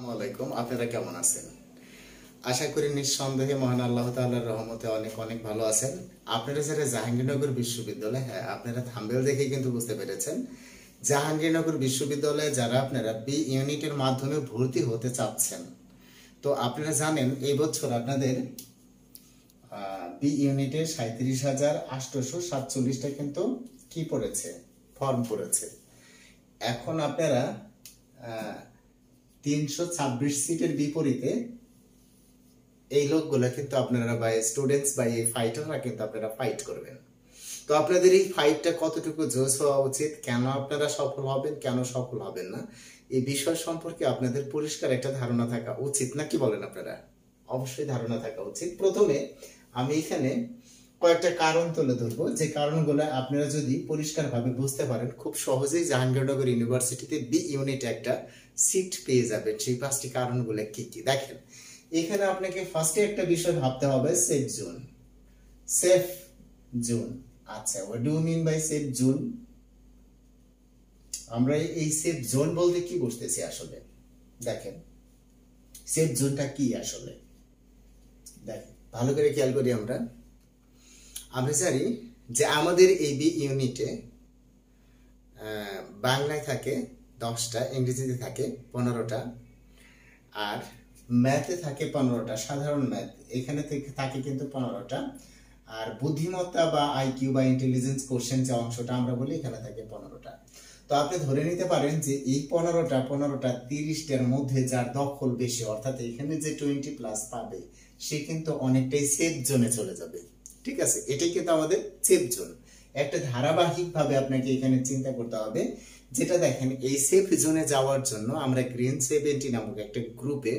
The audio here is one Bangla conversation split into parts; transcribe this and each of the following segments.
আসসালামাইকুম, আপনারা কেমন আছেন? আশা করি নিঃসন্দেহে মহান আল্লাহ তাআলার রহমতে অনেক অনেক ভালো আছেন। আপনারা যারা জাহাঙ্গীরনগর বিশ্ববিদ্যালয়, হ্যাঁ আপনারা থাম্বনেল দেখে কিন্তু বুঝতে পেরেছেন, জাহাঙ্গীরনগর বিশ্ববিদ্যালয়ে যারা আপনারা বি ইউনিটের মাধ্যমে ভর্তি হতে চাচ্ছেন, তো আপনারা জানেন এই বছর আপনাদের বি ইউনিটে 37,847টা কিন্তু কি পড়েছে, ফর্ম পড়েছে। এখন আপনারা 326 সিটের বিপরীতে এই লোকগুলা কিন্তু আপনারা বা স্টুডেন্টস বা এই ফাইটাররা কিন্তু আপনারা ফাইট করবেন। তো আপনাদের এই ফাইটটা কতটুকু জোশ হওয়া উচিত, কেন আপনারা সফল হবেন, কেন সফল হবেন না, এই বিষয় সম্পর্কে আপনাদের পরিষ্কার একটা ধারণা থাকা উচিত, না কি বলেন আপনারা? অবশ্যই ধারণা থাকা উচিত। প্রথমে আমি এখানে কয়েকটা কারণ তুলে ধরবো, যে কারণগুলো আপনারা যদি পরিষ্কারভাবে বুঝতে পারেন, খুব সহজেই জাহাঙ্গীরনগর ইউনিভার্সিটিতে বি ইউনিটে একটা সিট পেয়ে যাবেন। সেই 5টি কারণগুলো কি কি দেখেন। এখানে আপনাকে ফার্স্টে একটা বিষয় ভাবতে হবে, সেফ জোন। সেফ জোন, আচ্ছা, what do you mean by safe zone? আমরা এই সেফ জোন বলতে কি বুঝতেছি আসলে? দেখেন সেফ জোনটা কি আসলে, দেখেন ভালো করে খেয়াল করি। আমরা জানি যে আমাদের এই বি ইউনিটে বাংলায় থাকে 10টা, ইংরেজিতে থাকে 15টা, আর ম্যাথে থাকে 15টা, সাধারণ ম্যাথ এখানে থাকে কিন্তু 15টা, আর বুদ্ধিমত্তা বা আইকিউ বা ইন্টেলিজেন্স কোশ্চেন যে অংশটা আমরা বলি, এখানে থাকে 15টা। তো আপনি ধরে নিতে পারেন যে এই 15টা 30টার মধ্যে যার দখল বেশি, অর্থাৎ এখানে যে 20+ পাবে, সে কিন্তু অনেকটাই সেফ জোনে চলে যাবে। ঠিক আছে, এটাই কিন্তু আমাদের সেফ জোন। একটা ধারাবাহিক ভাবে আপনাকে এখানে চিন্তা করতে হবে, যেটা দেখেন এই সেফ জোনে যাওয়ার জন্য আমরা গ্রিন 70 নামক একটা গ্রুপে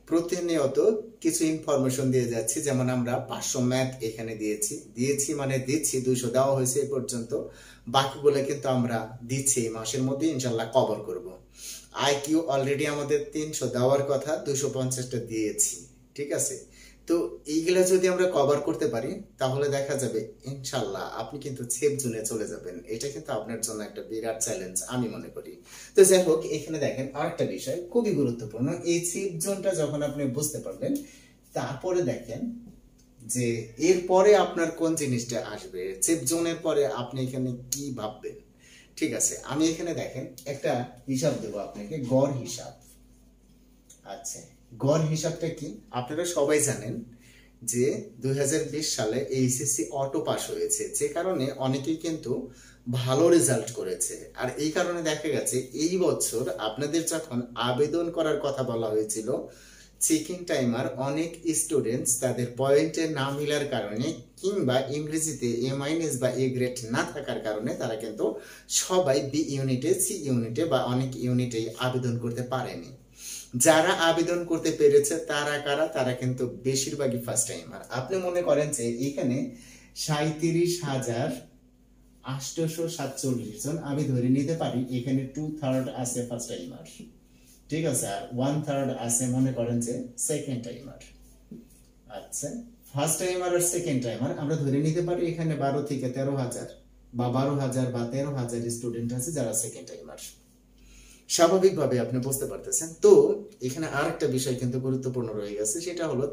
প্রতিনিয়ত কিছু ইনফরমেশন দিয়ে যাচ্ছি। যেমন আমরা 500 ম্যাথ এখানে দিচ্ছি 200 দেওয়া হয়েছে এই পর্যন্ত, বাকিগুলো কিন্তু আমরা দিচ্ছি এই মাসের মধ্যে ইনশাল্লাহ কভার করব। আইকিউ অলরেডি আমাদের 300 দেওয়ার কথা, 250টা দিয়েছি। ঠিক আছে, তো এইগুলা যদি আমরা কভার করতে পারি, তাহলে দেখা যাবে ইনশাল্লাহ আপনি কিন্তু সেফ জোনে চলে যাবেন। এটা কিন্তু আপনার জন্য একটা বিরাট চ্যালেঞ্জ আমি মনে করি। তো যাই হোক, এখানে দেখেন আরেকটা বিষয় খুবই গুরুত্বপূর্ণ। এই সেফ জোনটা যখন আপনি বুঝতে পারবেন, তারপরে দেখেন যে এরপরে আপনার কোন জিনিসটা আসবে। সেফ জোনের পরে আপনি এখানে কি ভাববেন। ঠিক আছে, আমি এখানে দেখেন একটা হিসাব দেবো আপনাকে, গড় হিসাব। আচ্ছা, গড় হিসাবটা কি? আপনারা সবাই জানেন যে 2020 সালে এইচএসসি অটো পাস হয়েছে, যে কারণে অনেকেই কিন্তু ভালো রেজাল্ট করেছে। আর এই কারণে দেখা গেছে এই বছর আপনাদের যখন আবেদন করার কথা বলা হয়েছিল, চেকিং টাইমার অনেক স্টুডেন্টস তাদের পয়েন্টের না মিলার কারণে, কিংবা ইংরেজিতে A- বা A গ্রেড না থাকার কারণে, তারা কিন্তু সবাই বি ইউনিটে, সি ইউনিটে বা অনেক ইউনিটেই আবেদন করতে পারেনি। যারা আবেদন করতে পেরেছে তারা কারা? তারা কিন্তু বেশিরভাগই ফার্স্ট টাইমার। আপনি মনে করেন যে এখানে 37,847 জন, আমি ধরে নিতে পারি এখানে 2/3 আছে ফার্স্ট টাইমার। ঠিক আছে, আর 1/3 আছে মনে করেন যে সেকেন্ড টাইমার। আচ্ছা, ফার্স্ট টাইমার আর সেকেন্ড টাইমার আমরা ধরে নিতে পারি এখানে 12 থেকে 13,000 বা 12,000 বা 13,000 স্টুডেন্ট আছে যারা সেকেন্ড টাইমার। স্বাভাবিকভাবে আপনি বুঝতে পারতেছেন। তো এখানে আরেকটা বিষয় কিন্তু গুরুত্বপূর্ণ রয়ে গেছে, সেটা হলো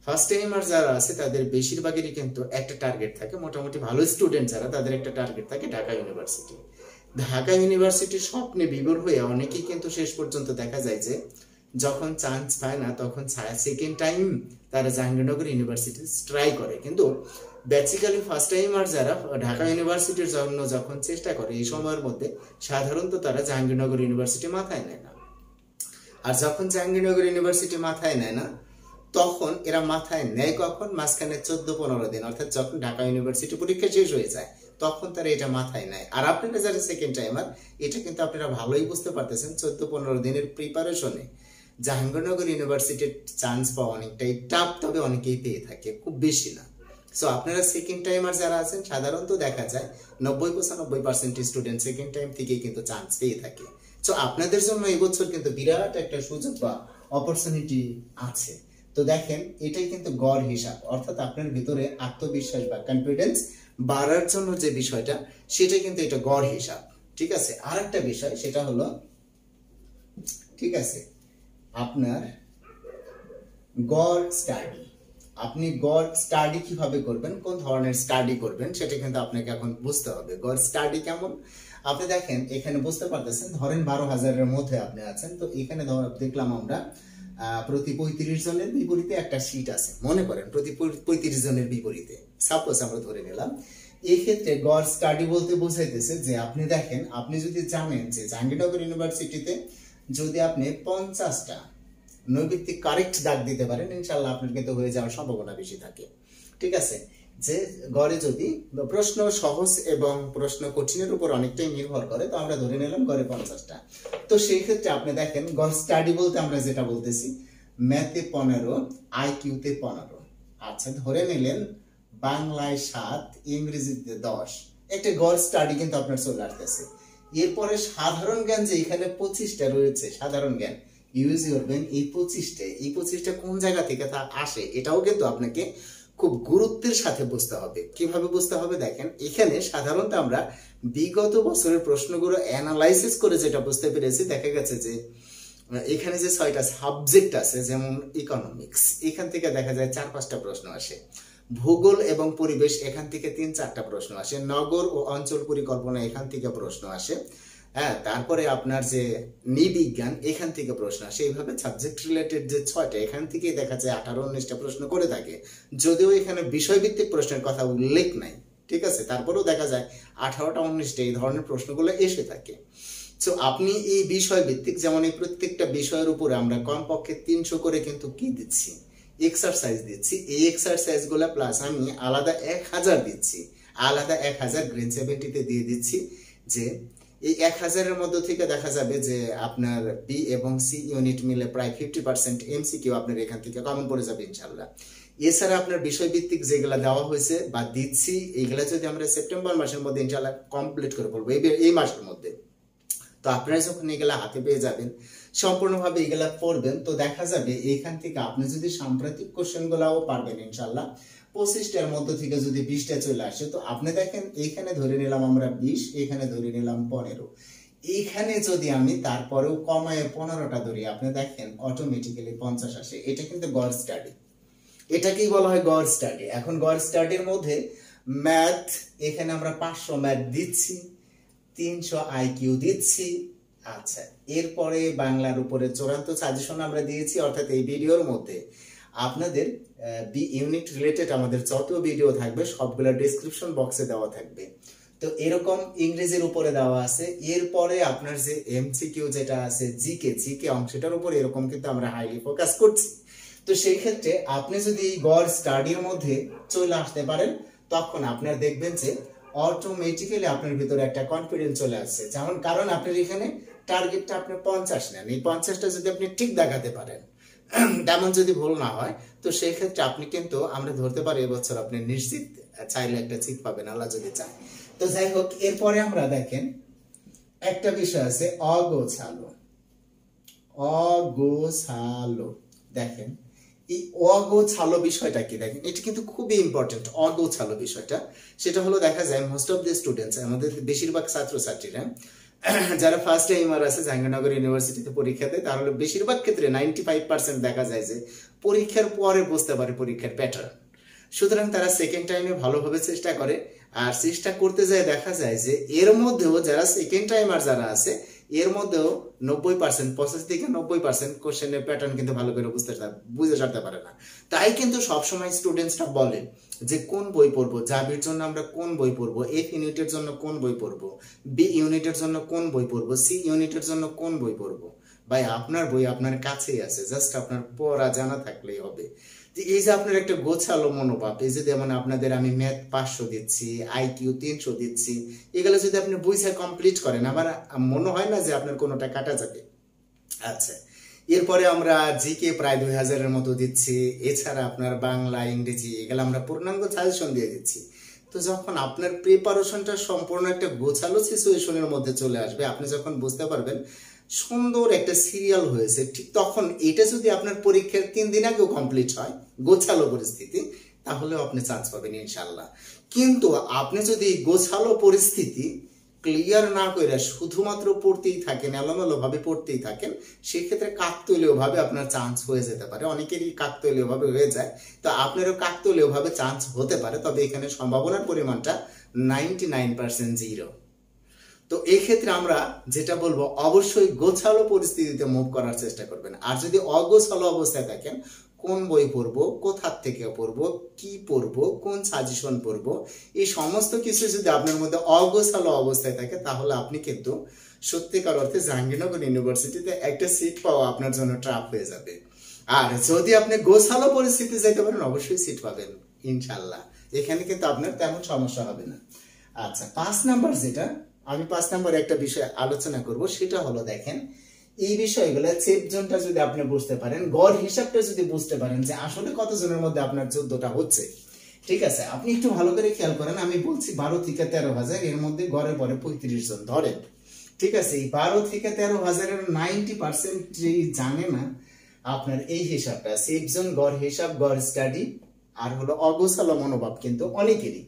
ফার্স্ট টাইমার যারা আছে তাদের বেশিরভাগেরই কিন্তু একটা টার্গেট থাকে। মোটামুটি ভালো স্টুডেন্ট যারা, তাদের একটা টার্গেট থাকে ঢাকা ইউনিভার্সিটি। ঢাকা ইউনিভার্সিটির স্বপ্নে বিভোর হয়ে অনেকেই কিন্তু শেষ পর্যন্ত দেখা যায় যে যখন চান্স পায় না, তখন সেকেন্ড টাইম তারা জাহাঙ্গীরনগর ইউনিভার্সিটি ট্রাই করে। কিন্তু বেসিক্যালি ফার্স্ট টাইমার যারা ঢাকা ইউনিভার্সিটির জন্য যখন চেষ্টা করে, এই সময়ের মধ্যে সাধারণত তারা জাহাঙ্গীরনগর ইউনিভার্সিটি মাথায় নেয় না। আর যখন জাহাঙ্গীরনগর ইউনিভার্সিটি মাথায় নেয় না, তখন এরা মাথায় নেয় কখন? মাঝখানে 14-15 দিন, অর্থাৎ যখন ঢাকা ইউনিভার্সিটি পরীক্ষা শেষ হয়ে যায়, তখন তারা এটা মাথায় নেয়। আর আপনারা যারা সেকেন্ড টাইমার, এটা কিন্তু আপনারা ভালোই বুঝতে পারতেছেন, 14-15 দিনের প্রিপারেশনে জাহাঙ্গীরনগর ইউনিভার্সিটির চান্স পাওয়া অনেকটাই টাফ, তবে অনেকেই পেয়ে থাকে, খুব বেশি না। সো আপনারা সেকেন্ড টাইমার যারা আছেন, সাধারণত দেখা যায় 90-95% স্টুডেন্ট সেকেন্ড টাইম থেকেই কিন্তু চান্স পেয়ে থাকে। সো আপনাদের জন্য এই বছর কিন্তু বিরাট একটা সুযোগ বা অপরচুনিটি আছে। তো দেখেন, এটাই কিন্তু গড় হিসাব, অর্থাৎ আপনার ভিতরে আত্মবিশ্বাস বা কনফিডেন্স বাড়ার জন্য যে বিষয়টা, সেটা কিন্তু এটা গড় হিসাব। ঠিক আছে, আর একটা বিষয় সেটা হলো, ঠিক আছে, আপনার গড় স্টাডি, আপনি গড় স্টাডি কিভাবে করবেন, কোন ধরনের স্টাডি করবেন সেটা কিন্তু আপনাকে এখন বুঝতে হবে। গড় স্টাডি কেমন আপনি দেখেন, এখানে বুঝতে পারতেছেন, ধরেন 12,000-এর মধ্যে আপনি আছেন, তো এখানে দেখলাম আমরা প্রতি 35 জনের বিপরীতে একটা সিট আছে, মনে করেন প্রতি 35 জনের বিপরীতে, সাপোজ আমরা ধরে নিলাম। এই ক্ষেত্রে গড় স্টাডি বলতে বোঝাইতেছে যে আপনি দেখেন, আপনি যদি জানেন যে জাহাঙ্গীরনগর ইউনিভার্সিটিতে যদি আপনি 50টা নৈর্ব্যক্তিক কারেক্ট দাগ দিতে পারেন, ইনশাআল্লাহ আপনার কিন্তু হয়ে যাওয়ার সম্ভাবনা বেশি থাকে। ঠিক আছে, যে গড়ে যদি প্রশ্ন সহজ এবং প্রশ্ন কঠিনের উপর অনেকটাই নির্ভর করে, তো আমরা ধরে নিলাম গড়ে 50টা। তো সেই ক্ষেত্রে আপনি দেখেন গড় স্টাডি বলতে আমরা যেটা বলতেছি, ম্যাথে 15, আইকিউতে 15। আচ্ছা, ধরে নিলেন বাংলায় 7, ইংরেজিতে 10, একটা গড় স্টাডি কিন্তু আপনার চলে আসতেছে। এরপরে সাধারণ জ্ঞান যে এখানে 25টা রয়েছে, সাধারণ জ্ঞান ইউজ ইউর ব্রেন, এই 25টা কোন জায়গা থেকে তা আসে এটাও কিন্তু আপনাকে খুব গুরুত্বের সাথে বুঝতে হবে। কিভাবে বুঝতে হবে দেখেন, এখানে সাধারণত আমরা বিগত বছরের প্রশ্নগুলো অ্যানালাইসিস করে যেটা বুঝতে পেরেছি, দেখা গেছে যে এখানে যে 6টা সাবজেক্ট আছে, যেমন ইকোনমিক্স, এখান থেকে দেখা যায় 4-5টা প্রশ্ন আসে। ভূগোল এবং পরিবেশ, এখান থেকে 3-4টা প্রশ্ন আসে। নগর ও অঞ্চল পরিকল্পনা, এখান থেকে প্রশ্ন আসে। হ্যাঁ, তারপরে আপনার যে নৃবিজ্ঞান, এখান থেকে প্রশ্ন আসে। এইভাবে সাবজেক্ট রিলেটেড যে 6টা, এখান থেকেই দেখা যায় 18-19টা প্রশ্ন করে থাকে, যদিও এখানে বিষয়ভিত্তিক প্রশ্নের কথা উল্লেখ নাই। ঠিক আছে, তারপরেও দেখা যায় 18টা-19টা এই ধরনের প্রশ্নগুলো এসে থাকে। তো আপনি এই বিষয় ভিত্তিক, যেমন এই প্রত্যেকটা বিষয়ের উপরে আমরা কমপক্ষে 300 করে কিন্তু কি দিচ্ছি, এক্সারসাইজ দিচ্ছি। এই এক্সারসাইজ গুলা প্লাস আমি আলাদা 1000 দিচ্ছি, আলাদা 1000 গ্রেড 70-তে দিয়ে দিচ্ছি। যে এই 1000-এর মধ্যে থেকে দেখা যাবে যে আপনার বি এবং সি ইউনিট মিলে প্রায় 50% এমসিকিউ আপনার এখান থেকে কমন পড়ে যাবে ইনশাআল্লাহ। এছাড়া আপনার বিষয়ভিত্তিক যেগুলা দেওয়া হয়েছে বা দিচ্ছি, এইগুলা যদি আমরা সেপ্টেম্বর মাসের মধ্যে ইনশাআল্লাহ কমপ্লিট করে বলবো এই মাসের মধ্যে, তো আপনারা যখন এগুলা হাতে পেয়ে যাবেন, সম্পূর্ণভাবে এগুলা পড়বেন, তো দেখা যাবে এইখান থেকে আপনি যদি সাম্প্রতিক কোশ্চেন গুলাও পারবেন ইনশাআল্লাহ। 25টার মধ্যে থেকে যদি 20টা চলে আসে, তো আপনি দেখেন এইখানে ধরে নিলাম আমরা 20, এখানে ধরে নিলাম 15, এইখানে যদি আমি তারপরেও কমায় 15টা ধরি, আপনি দেখেন অটোমেটিক্যালি 50 আসে। এটা কিন্তু গড় স্টাডি, এটাকেই বলা হয় গড় স্টাডি। এখন গড় স্টাডির মধ্যে ম্যাথ, এখানে আমরা 500 ম্যাথ দিচ্ছি, 300 আইকিউ দিচ্ছি। আচ্ছা, এরপরে বাংলার উপরে চূড়ান্ত সাজেশন আমরা দিয়েছি, অর্থাৎ এই ভিডিওর মধ্যে আপনাদের বি ইউনিট রিলেটেড আমাদের যত ভিডিও থাকবে সবগুলো ডেসক্রিপশন বক্সে দেওয়া থাকবে। তো এরকম ইংরেজির উপরে দেওয়া আছে। এরপরে আপনার যে এমসিকিউ যেটা আছে, জিকে অংশটার উপর এরকম কিন্তু আমরা হাইলি ফোকাস করছি। তো সেই ক্ষেত্রে আপনি যদি এই গড় স্টাডির মধ্যে চলে আসতে পারেন, তখন আপনার দেখবেন যে অটোমেটিক্যালি আপনার ভিতরে একটা কনফিডেন্স চলে আসছে। যেমন, কারণ আপনার এখানে টার্গেটটা আপনি 50 নেন, এই 50টা যদি আপনি ঠিক দেখাতে পারেন, তেমন যদি ভুল না হয়, তো সেই ক্ষেত্রে আপনি কিন্তু আমরা ধরতে পারি এবছর আপনি নিশ্চিত চাইলে একটা সিট পাবেন, আল্লাহ যদি চায়। তো যাই হোক, এরপরে আমরা দেখেন একটা বিষয় আছে অগোছালো। দেখেন এই অগোছালো বিষয়টা কি, দেখেন এটা কিন্তু খুবই ইম্পর্টেন্ট। অগোছালো বিষয়টা সেটা হলো, দেখা যায় মোস্ট অফ দ্য স্টুডেন্টস, আমাদের বেশিরভাগ ছাত্রছাত্রীরা যারা ফার্স্ট টাইমার আছে জাহাঙ্গীরনগর ইউনিভার্সিটিতে পরীক্ষা দেয়, তাহলে বেশিরভাগ ক্ষেত্রে 95% দেখা যায় যে পরীক্ষার পরে বুঝতে পারে পরীক্ষার প্যাটার্ন। সুতরাং তারা সেকেন্ড টাইমে ভালোভাবে চেষ্টা করে, আর চেষ্টা করতে যায় দেখা যায় যে এর মধ্যেও যারা সেকেন্ড টাইমার যারা আছে, এর মধ্যেও 90%, 85 থেকে 90% কোশ্চেনের প্যাটার্ন কিন্তু ভালো করে বুঝে সারতে পারে না। তাই কিন্তু সবসময় স্টুডেন্টসরা বলে যে কোন বই পড়বো, জাবির জন্য আমরা কোন বই পড়বো, এফ ইউনিটের জন্য কোন বই পড়বো, বি ইউনিটের জন্য কোন বই পড়বো, সি ইউনিটের জন্য কোন বই পড়বো। ভাই, আপনার বই আপনার কাছেই আছে, জাস্ট আপনার পড়া জানা থাকলেই হবে। এই যে আপনার একটা গোছালো মনোভাব, এই যে যেমন আপনাদের আমি ম্যাথ 500 দিচ্ছি, আইকিউ 300 দিচ্ছি, এগুলো যদি আপনি বুঝে কমপ্লিট করেন, আমার মনে হয় না যে আপনার কোনোটা কাটা যাবে। আচ্ছা, এরপরে আমরা জিকে প্রায় 2000-এর মতো দিচ্ছি। এছাড়া আপনার বাংলা, ইংরেজি এগুলো আমরা পূর্ণাঙ্গ সাজেশন দিয়ে দিচ্ছি। তো যখন আপনার প্রিপারেশনটা সম্পূর্ণ একটা গোছালো সিচুয়েশনের মধ্যে চলে আসবে, আপনি যখন বুঝতে পারবেন সুন্দর একটা সিরিয়াল হয়েছে, ঠিক তখন এটা যদি আপনার পরীক্ষার 3 দিন আগেও কমপ্লিট হয়, গোছালো পরিস্থিতি, তাহলেও আপনি চান্স পাবেন ইনশাল্লাহ। কিন্তু আপনি যদি গোছালো পরিস্থিতি ক্লিয়ার না করে শুধুমাত্র পড়তেই থাকেন, এলোমেলো ভাবে পড়তেই থাকেন, সেক্ষেত্রে কাকতালীয় ভাবে আপনার চান্স হয়ে যেতে পারে। অনেকেরই কাকতালীয় ভাবে হয়ে যায়, তো আপনারও কাকতালীয় ভাবে চান্স হতে পারে, তবে এখানে সম্ভাবনার পরিমাণটা 99% জিরো। তো এই ক্ষেত্রে আমরা যেটা বলবো, অবশ্যই গোছালো পরিস্থিতিতে মুভ করার চেষ্টা করবেন। আর যদি অগোছালো অবস্থায় থাকেন, কোন বই পড়বো, কোথার থেকে পড়বো, কি পড়বো, কোন সাজেশন পড়বো, এই সমস্ত কিছু যদি আপনার মধ্যে অগোছালো অবস্থায় থাকে, তাহলে আপনি কিন্তু সত্যিকার অর্থে জাহাঙ্গীরনগর ইউনিভার্সিটিতে একটা সিট পাওয়া আপনার জন্য ট্রাপ হয়ে যাবে। আর যদি আপনি গোছালো পরিস্থিতি যেতে পারেন, অবশ্যই সিট পাবেন ইনশাল্লাহ। এখানে কিন্তু আপনার তেমন সমস্যা হবে না। আচ্ছা, 5 নাম্বার যেটা আমি 5 নম্বরে একটা বিষয় আলোচনা করব, সেটা হলো দেখেন, এই বিষয়গুলো সেফ জোনটা যদি আপনি বুঝতে পারেন, গড় হিসাবটা যদি বুঝতে পারেন যে আসলে কতজনের মধ্যে আপনার যুদ্ধটা হচ্ছে, ঠিক আছে, আপনি একটু ভালো করে খেয়াল করেন। আমি বলছি 12 থেকে 13,000, এর মধ্যে গড়ে পড়ে 35 জন ধরেন, ঠিক আছে। এই 12 থেকে 13,000-এর 90% যেই জানে না আপনার এই হিসাবটা, সেফ জোন, গড় হিসাব, গড় স্টাডি, আর হলো অগোছালো মনোভাব কিন্তু অনেকেরই,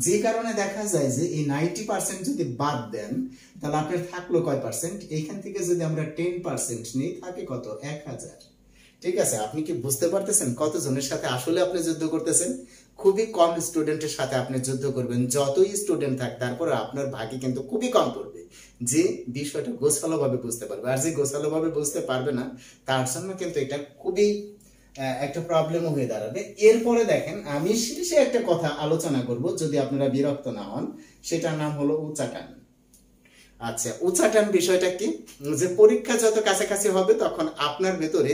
যে কারণে দেখা যায় যে এই 90% যদি বাদ দেন, তাহলে আপনার থাকলো কয় পার্সেন্ট? এখান থেকে যদি আমরা 10% নিই, থাকে কত? 1000। ঠিক আছে, আপনি কি বুঝতে পারতেছেন কতজনের সাথে আসলে আপনি যুদ্ধ করতেছেন? খুবই কম স্টুডেন্টের সাথে আপনি যুদ্ধ করবেন। যতই স্টুডেন্ট থাক, তারপরে আপনার ভাগে কিন্তু খুবই কম পড়বে যে বিষয়টা গোছালো ভাবে বুঝতে পারবে। আর যে গোছালো ভাবে বুঝতে পারবে না, তার জন্য কিন্তু এটা খুবই একটা প্রবলেমও হয়ে দাঁড়াবে। এরপরে দেখেন, আমি শেষে একটা কথা আলোচনা করব, যদি আপনারা বিরক্ত না হন, সেটার নাম হলো উচ্চাটান। আচ্ছা, উচ্চাটান বিষয়টা কি? যে পরীক্ষা যত কাছাকাছি হবে, তখন আপনার ভেতরে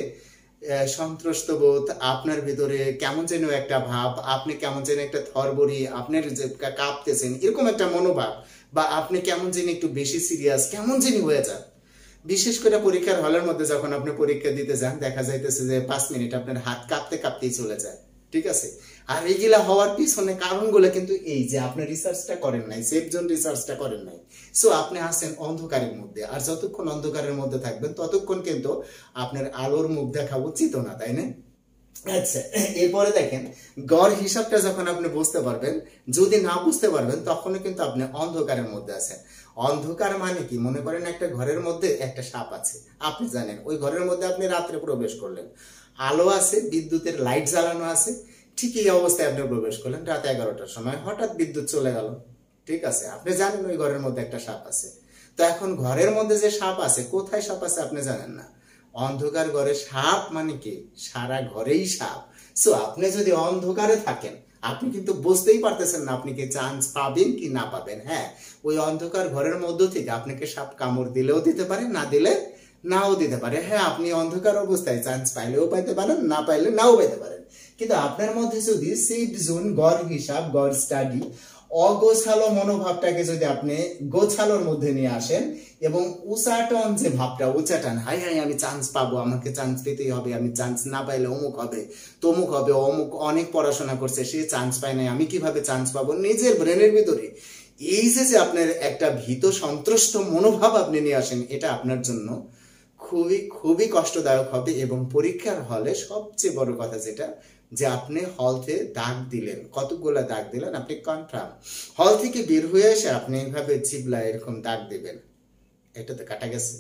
সন্ত্রস্ত বোধ, আপনার ভিতরে কেমন যেন একটা ভাব, আপনি কেমন যেন একটা থরবড়ি, আপনার যে কাঁপতেছেন, এরকম একটা মনোভাব, বা আপনি কেমন যেন একটু বেশি সিরিয়াস, কেমন যেন হয়ে যান। বিশেষ করে পরীক্ষার হলের মধ্যে যখন আপনি পরীক্ষা দিতে যান, দেখা যাইতেছে যে 5 মিনিট আপনার হাত কাঁপতে কাঁপতেই চলে যায়, ঠিক আছে। আর এইগুলা হওয়ার পিছনে কারণগুলো কিন্তু এই যে আপনি রিসার্চটা করেন নাই, সেফ জোন রিসার্চটা করেন নাই। সো আপনি আছেন অন্ধকারের মধ্যে, আর যতক্ষণ অন্ধকারের মধ্যে থাকবেন, ততক্ষণ কিন্তু আপনার আলোর মুখ দেখা উচিত না, তাই না? আচ্ছা, এরপরে দেখেন, গড় হিসাবটা যখন আপনি বুঝতে পারবেন, যদি না বুঝতে পারবেন, তখনও কিন্তু আপনি অন্ধকারের মধ্যে আছেন। অন্ধকার মানে কি? মনে করেন একটা ঘরের মধ্যে একটা সাপ আছে, আপনি জানেন ওই ঘরের মধ্যে আপনি রাত্রে প্রবেশ করলেন, আলো আছে, বিদ্যুতের লাইট জ্বালানো আছে, ঠিক এই অবস্থায় আপনি প্রবেশ করলেন রাত 11টার সময়, হঠাৎ বিদ্যুৎ চলে গেল, ঠিক আছে, আপনি জানেন ওই ঘরের মধ্যে একটা সাপ আছে। তো এখন ঘরের মধ্যে যে সাপ আছে, কোথায় সাপ আছে আপনি জানেন না। অন্ধকার ঘরে সাপ মানে কি? সারা ঘরেই সাপ। সো আপনি যদি অন্ধকারে থাকেন, আপনি কিন্তু বুঝতেই পারতেছেন না আপনি কি চান্স পাবেন কি না পাবেন। হ্যাঁ, ওই অন্ধকার ঘরের মধ্য থেকে আপনাকে সাপ কামড় দিলেও দিতে পারে, না দিলে নাও দিতে পারে। হ্যাঁ, আপনি অন্ধকার অবস্থায় চান্স পাইলেও পাইতে পারেন, না পাইলে নাও পাইতে পারেন। কিন্তু আপনার মধ্যে যদি সেফ জোন, গড় হিসাব, গড় স্টাডি, অগোছালো মনোভাবটাকে যদি আপনি গোছালোর মধ্যে নিয়ে আসেন, এবং উচাটন যে ভাবটা, উচাটন, হাই হাই আমি চান্স পাবো, আমাকে চান্স পেতেই হবে, আমি চান্স না পাইলে অমুক হবে, তমুক হবে, অমুক অনেক পড়াশোনা করছে, সে চান্স পায় নাই, আমি কিভাবে চান্স পাবো, নিজের ব্রেনের ভিতরে এই যে আপনার একটা ভীত সন্ত্রস্ত মনোভাব আপনি নিয়ে আসেন, এটা আপনার জন্য খুবই খুবই কষ্টদায়ক হবে। এবং পরীক্ষার হলে সবচেয়ে বড় কথা যেটা, যে আপনি হল থেকে দাগ দিলেন, কতগুলা দাগ দিলেন, আপনি কনফার্ম হল থেকে বের হয়ে এসে আপনি এইভাবে জিবলা এরকম দাগ দিবেন, এটা তো কাটা গেছে।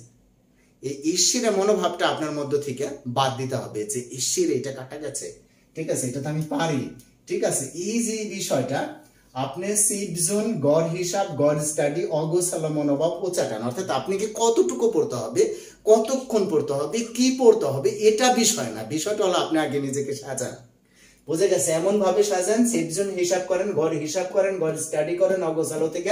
এই ঈশ্বরের মনোভাবটা আপনার মধ্য থেকে বাদ দিতে হবে, যে ঈশ্বর এটা কাটা গেছে, ঠিক আছে, এটা তো আমি পারি, ঠিক আছে। এই যে বিষয়টা আপনি সেফ জোন, গড় হিসাব, গড় স্টাডি, অগোছালো মনোভাব, উচ্চাটন, অর্থাৎ আপনাকে কতটুকু পড়তে হবে, কতক্ষণ পড়তে হবে, কি পড়তে হবে, এটা বিষয় না। বিষয়টা হলো আপনি আগে নিজেকে সাজান, বুঝে গেছে? এমন ভাবে সাজান, সেফ জোন হিসাব করেন, গড় হিসাব করেন, গড় স্টাডি করেন, অগোছালো থেকে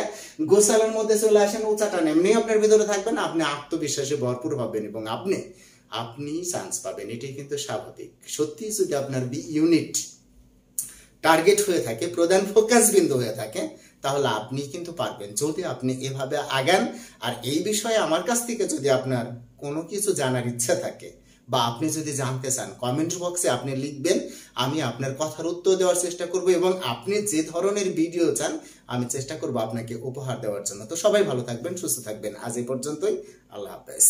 গোছালোর মধ্যে চলে আসেন, উচ্চাটন এমনি আপনার ভিতরে থাকবেন, আপনি আত্মবিশ্বাসে ভরপুর হবেন এবং আপনি চান্স পাবেন। এটাই কিন্তু স্বাভাবিক। সত্যি যদি আপনার বি ইউনিট টার্গেট হয়ে থাকে, প্রধান ফোকাস বিন্দু হয়ে থাকে, তাহলে আপনি কিন্তু পারবেন, যদি আপনি এভাবে আগান। আর এই বিষয়ে আমার কাছ থেকে যদি আপনার কোনো কিছু জানার ইচ্ছা থাকে, বা আপনি যদি জানতে চান, কমেন্ট বক্সে আপনি লিখবেন, আমি আপনার কথার উত্তর দেওয়ার চেষ্টা করব, এবং আপনি যে ধরনের ভিডিও চান আমি চেষ্টা করব আপনাকে উপহার দেওয়ার জন্য। তো সবাই ভালো থাকবেন, সুস্থ থাকবেন। আজ এই পর্যন্তই, আল্লাহ হাফেজ।